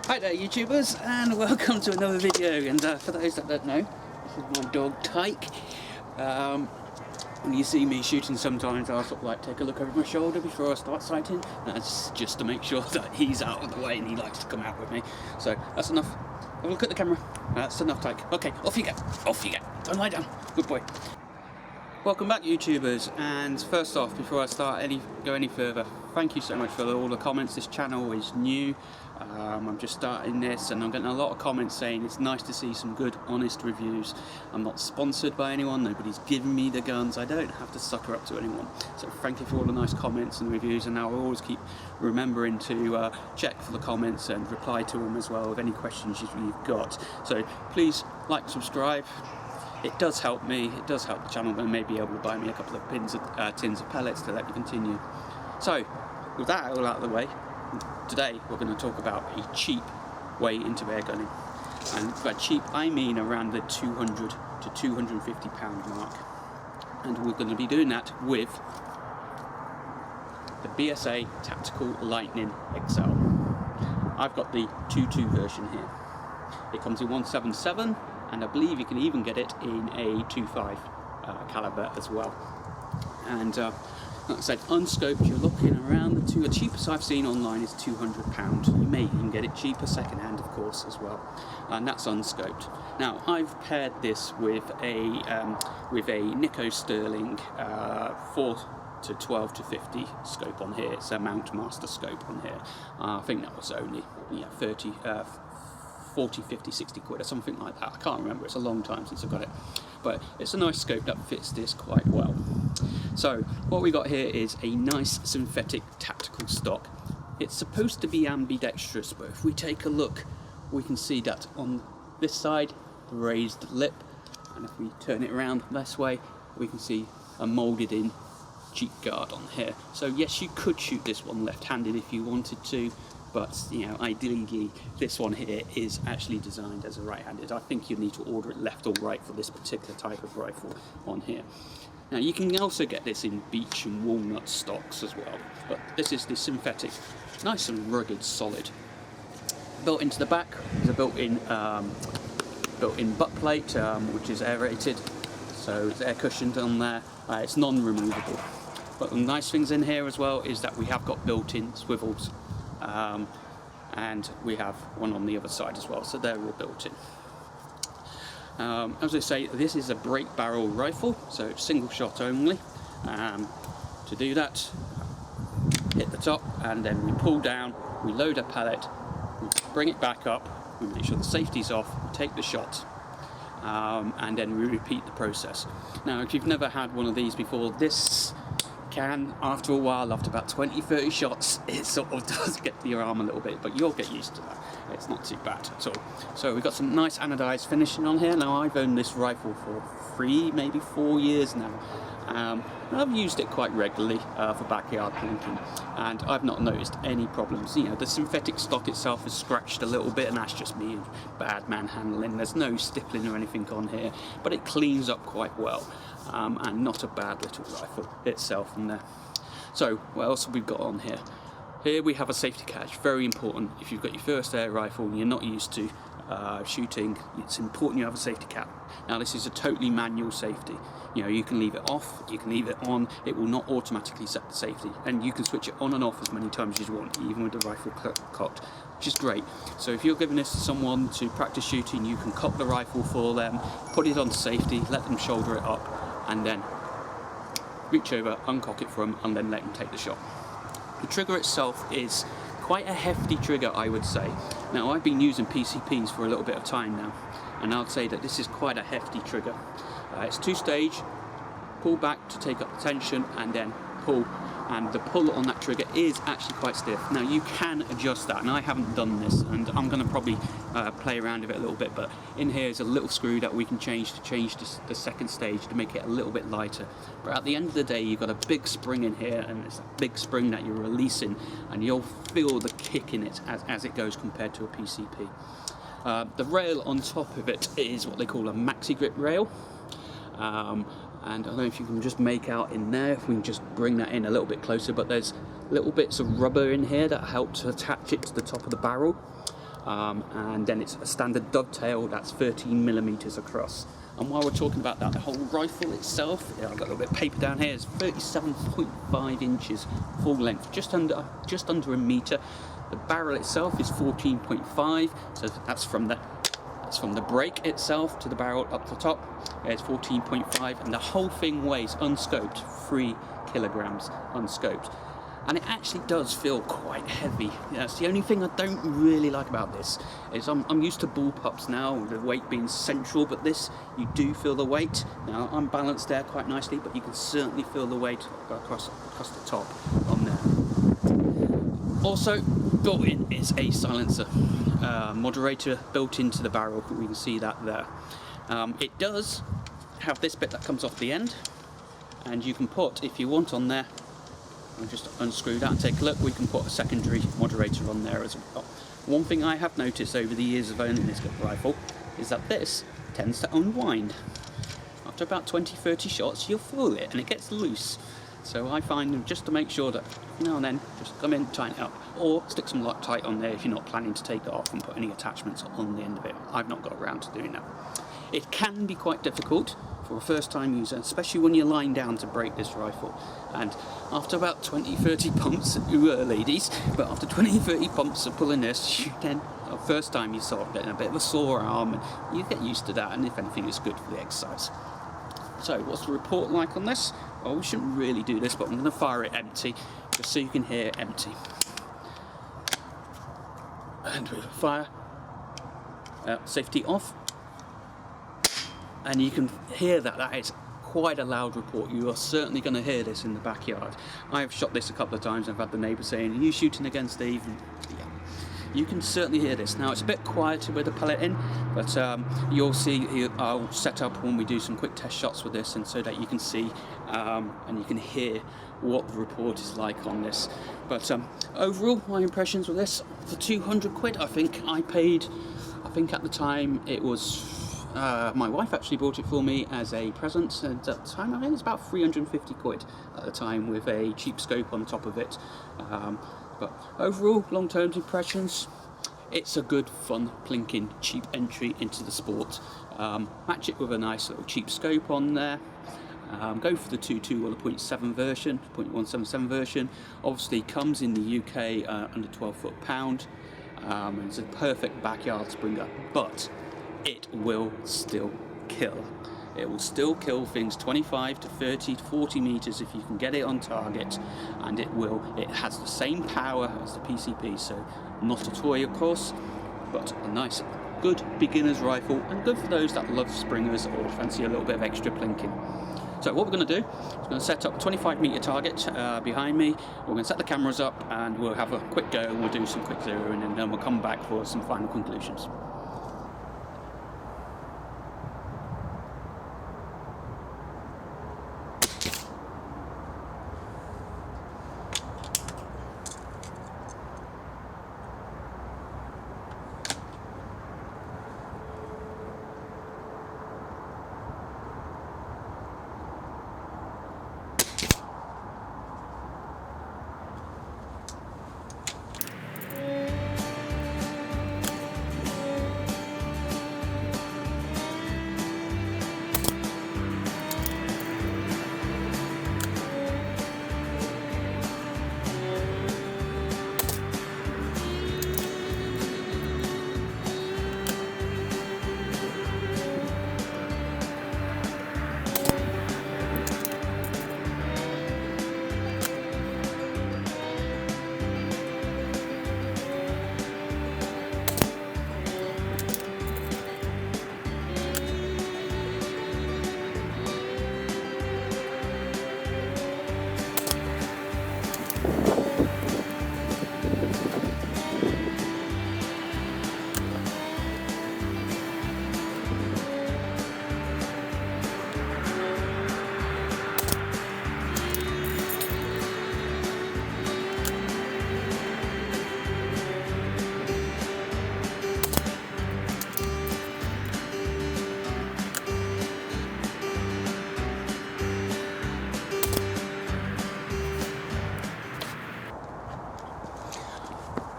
Hi there YouTubers, and welcome to another video. And for those that don't know, this is my dog Tyke. When you see me shooting sometimes I'll sort of like take a look over my shoulder before I start sighting. That's just to make sure that he's out of the way and he likes to come out with me. So that's enough. Have a look at the camera. That's enough, Tyke. Okay, off you go. Off you go. Don't lie down. Good boy. Welcome back YouTubers, and first off, before I go any further, thank you so much for all the comments. This channel is new. I'm just starting this and I'm getting a lot of comments saying it's nice to see some good honest reviews. I'm not sponsored by anyone, nobody's giving me the guns, I don't have to sucker up to anyone. So thank you for all the nice comments and reviews, and I'll always keep remembering to check for the comments and reply to them as well with any questions you've got. So please like, subscribe. It does help me, it does help the channel, and maybe able to buy me a couple of tins of pellets to let me continue. So, with that all out of the way, today we're going to talk about a cheap way into air gunning. And by cheap, I mean around the £200 to £250 mark. And we're going to be doing that with the BSA Tactical Lightning XL. I've got the 2.2 version here. It comes in 177. And I believe you can even get it in a 2.5 caliber as well. And like I said, unscoped, you're looking around the cheapest I've seen online is £200. You may even get it cheaper second hand, of course, as well. And that's unscoped. Now, I've paired this with a Nikko Sterling 4 to 12 to 50 scope on here. It's a Mount Master scope on here. I think that was only 40, 50, 60 quid or something like that. I can't remember, it's a long time since I got it. But it's a nice scope that fits this quite well. So what we got here is a nice synthetic tactical stock. It's supposed to be ambidextrous, but if we take a look, we can see that on this side, the raised lip, and if we turn it around this way, we can see a moulded in cheek guard on here. So yes, you could shoot this one left-handed if you wanted to, but ideally this one here is actually designed as a right-handed. I think you need to order it left or right for this particular type of rifle on here. Now you can also get this in beech and walnut stocks as well, but this is the synthetic, nice and rugged, solid. Built into the back is a built-in butt plate, which is aerated, so it's air cushioned on there. It's non-removable. But the nice things in here as well is that we have got built-in swivels. And we have one on the other side as well, so they're all built in. As I say, this is a break barrel rifle, so it's single shot only. To do that, hit the top and then we pull down, we load a pellet, we bring it back up, we make sure the safety's off, we take the shot, and then we repeat the process. Now if you've never had one of these before, this can, after a while, after about 20-30 shots, it sort of does get to your arm a little bit, but you'll get used to that. It's not too bad at all. So we've got some nice anodized finishing on here. Now I've owned this rifle for 3, maybe 4 years now. I've used it quite regularly for backyard plinking, and I've not noticed any problems. The synthetic stock itself is scratched a little bit, and that's just me, bad man handling. There's no stippling or anything on here, but it cleans up quite well. And not a bad little rifle itself in there. So what else have we got on here? Here we have a safety catch, very important. If you've got your first air rifle and you're not used to shooting, it's important you have a safety cap. Now this is a totally manual safety. You can leave it off, you can leave it on, it will not automatically set the safety, and you can switch it on and off as many times as you want, even with the rifle cocked, which is great. So if you're giving this to someone to practice shooting, you can cock the rifle for them, put it on safety, let them shoulder it up, and then reach over, uncock it for them, and then let them take the shot. The trigger itself is quite a hefty trigger, I would say. Now I've been using PCPs for a little bit of time now, and I'd say that this is quite a hefty trigger. It's 2-stage, pull back to take up the tension, and then pull, and the pull on that trigger is actually quite stiff. Now you can adjust that, and I haven't done this, and I'm going to probably play around with it a little bit, but in here is a little screw that we can change the second stage to make it a little bit lighter. But at the end of the day, you've got a big spring in here, and it's a big spring that you're releasing, and you'll feel the kick in it as it goes compared to a PCP. The rail on top of it is what they call a maxi grip rail. And I don't know if you can just make out in there, if we can just bring that in a little bit closer, but there's little bits of rubber in here that help to attach it to the top of the barrel. and then it's a standard dovetail that's 13mm across. And while we're talking about that, the whole rifle itself, I've got a little bit of paper down here, is 37.5 inches full length, just under a metre. The barrel itself is 14.5, so that's from the break itself to the barrel up the top. It's 14.5, and the whole thing weighs unscoped 3 kilograms unscoped. And it actually does feel quite heavy. That's the only thing I don't really like about this. Is I'm used to bullpups now, the weight being central, but this, you do feel the weight. Now I'm balanced there quite nicely, but you can certainly feel the weight across the top on there. Also built in is a silencer moderator built into the barrel. We can see that there. It does have this bit that comes off the end, and you can put, if you want, on there. I'll just unscrew that and take a look. We can put a secondary moderator on there as well. One thing I have noticed over the years of owning this rifle is that this tends to unwind. After about 20-30 shots, you'll feel it and it gets loose. So I find, just to make sure that now and then, just come in, tighten it up, or stick some Loctite on there if you're not planning to take it off and put any attachments on the end of it. I've not got around to doing that. It can be quite difficult for a first time user, especially when you're lying down to break this rifle. And after about 20-30 pumps, ladies, but after 20-30 pumps of pulling this, you then, first time you sort of get a bit of a sore arm, and you get used to that, and if anything, it's good for the exercise. So what's the report like on this? Well, we shouldn't really do this, but I'm going to fire it empty, just so you can hear empty. And we'll fire, safety off. And you can hear that is quite a loud report. You are certainly going to hear this in the backyard. I have shot this a couple of times and I've had the neighbour saying, "Are you shooting again, Steve?" And yeah, you can certainly hear this. Now it's a bit quieter with the pellet in, but you'll see, I'll set up when we do some quick test shots with this, and so that you can see and you can hear what the report is like on this. But overall, my impressions with this, for 200 quid, I think at the time it was, my wife actually bought it for me as a present, and at the time I think it's about 350 quid at the time, with a cheap scope on top of it. But overall, long-term impressions, it's a good, fun, plinking, cheap entry into the sport. Match it with a nice little cheap scope on there. Go for the 2.2 or the 0.7 version, 0.177 version. Obviously comes in the UK under 12 foot-pound. And it's a perfect backyard springer, but it will still kill. It will still kill things 25 to 30 to 40 meters if you can get it on target, and it has the same power as the PCP, so not a toy of course, but a nice, good beginner's rifle, and good for those that love springers or fancy a little bit of extra plinking. So what we're going to do is we're going to set up a 25 meter target behind me. We're going to set the cameras up and we'll have a quick go, and we'll do some quick zeroing, and then we'll come back for some final conclusions.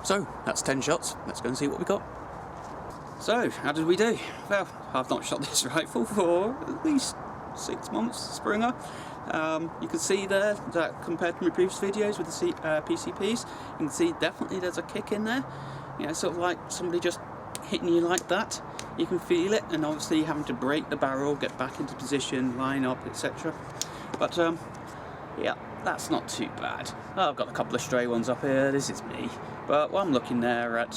So that's 10 shots. Let's go and see what we got. So how did we do? Well, I've not shot this rifle for at least 6 months, Springer. You can see there that compared to my previous videos with the PCPs, you can see definitely there's a kick in there. You know, sort of like somebody just hitting you like that. You can feel it, and obviously having to break the barrel, get back into position, line up, etc. But yeah, that's not too bad. I've got a couple of stray ones up here. This is me. But what I'm looking there at,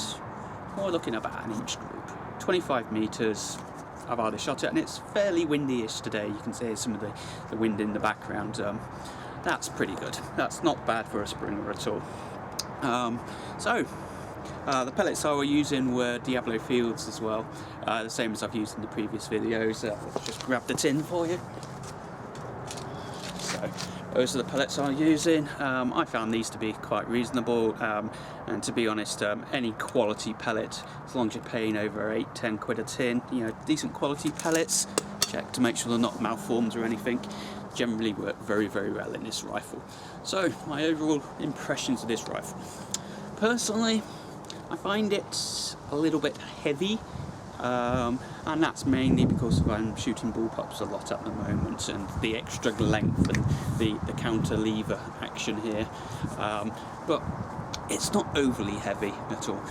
we're looking about an inch group, 25 meters. I've already shot it, and it's fairly windy-ish today. You can see some of the wind in the background. That's pretty good. That's not bad for a Springer at all. The pellets I was using were Diablo Fields as well, the same as I've used in the previous videos. Let's just grab the tin for you. So those are the pellets I'm using. I found these to be quite reasonable, and to be honest, any quality pellet, as long as you're paying over 8-10 quid a tin, you know, decent quality pellets, check to make sure they're not malformed or anything, generally work very, very well in this rifle. So my overall impressions of this rifle. Personally, I find it a little bit heavy, and that's mainly because I'm shooting bullpups a lot at the moment, and the extra length and the counter lever action here. But it's not overly heavy at all.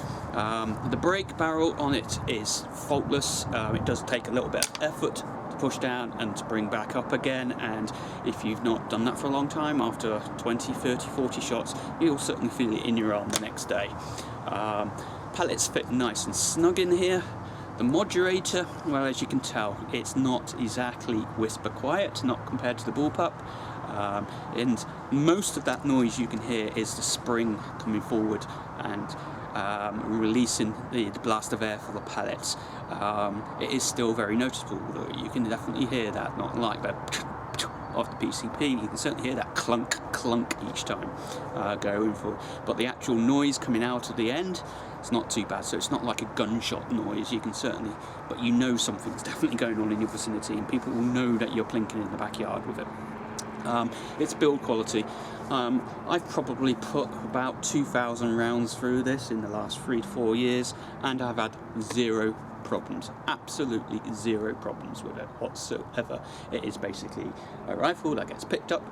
The brake barrel on it is faultless. It does take a little bit of effort to push down and to bring back up again, and if you've not done that for a long time, after 20, 30, 40 shots, you'll certainly feel it in your arm the next day. Pellets fit nice and snug in here. The modulator, well, as you can tell, it's not exactly whisper quiet, not compared to the bullpup. And most of that noise you can hear is the spring coming forward and releasing the blast of air for the pellets. It is still very noticeable. You can definitely hear that, not like that of the PCP. You can certainly hear that clunk, clunk each time going for. But the actual noise coming out of the end, it's not too bad. So it's not like a gunshot noise. You can certainly, but you know something's definitely going on in your vicinity, and people will know that you're plinking in the backyard with it. It's build quality. I've probably put about 2,000 rounds through this in the last 3 to 4 years, and I've had zero problems, absolutely zero problems with it whatsoever. It is basically a rifle that gets picked up,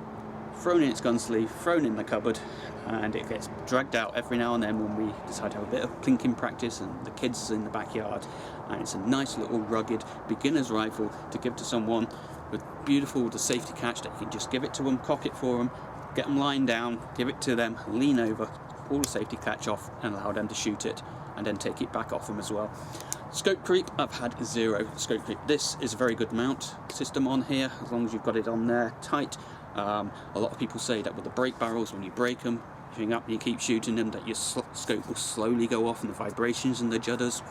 thrown in its gun sleeve, thrown in the cupboard, and it gets dragged out every now and then when we decide to have a bit of plinking practice and the kids are in the backyard, and it's a nice little rugged beginner's rifle to give to someone with the safety catch that you can just give it to them, cock it for them, get them lying down, give it to them, lean over, pull the safety catch off and allow them to shoot it, and then take it back off them as well. Scope creep, I've had zero scope creep. This is a very good mount system on here, as long as you've got it on there tight. A lot of people say that with the brake barrels, when you break them, if you up and you keep shooting them, that your scope will slowly go off and the vibrations and the judders.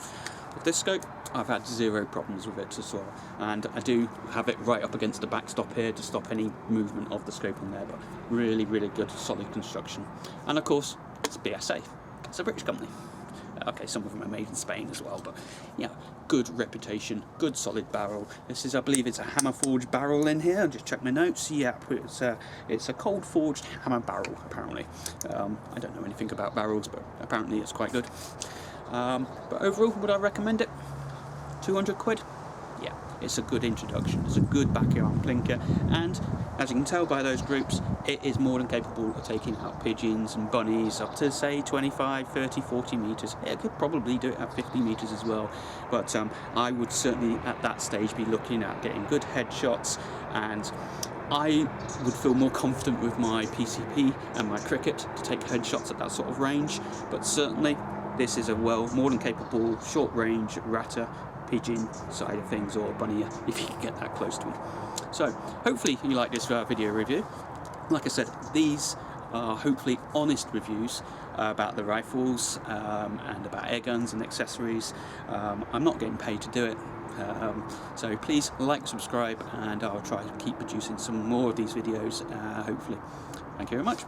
With this scope, I've had zero problems with it as well, and I do have it right up against the backstop here to stop any movement of the scope on there, but really, really good, solid construction. And of course, it's BSA. It's a British company. Okay, some of them are made in Spain as well, but yeah, good reputation, good solid barrel. This is, I believe it's a hammer forged barrel in here. Just check my notes. Yeah, it's a cold forged hammer barrel, apparently. I don't know anything about barrels, but apparently it's quite good. But overall, would I recommend it? 200 quid? Yeah, it's a good introduction. It's a good backyard plinker, and as you can tell by those groups, it is more than capable of taking out pigeons and bunnies up to, say, 25, 30, 40 metres. It could probably do it at 50 metres as well, but I would certainly at that stage be looking at getting good headshots, and I would feel more confident with my PCP and my cricket to take headshots at that sort of range, but certainly this is a more than capable short range ratter, pigeon side of things, or bunny if you can get that close to them. So hopefully you like this video review. Like I said, these are hopefully honest reviews about the rifles and about air guns and accessories. I'm not getting paid to do it, so please like, subscribe, and I'll try to keep producing some more of these videos, hopefully. Thank you very much.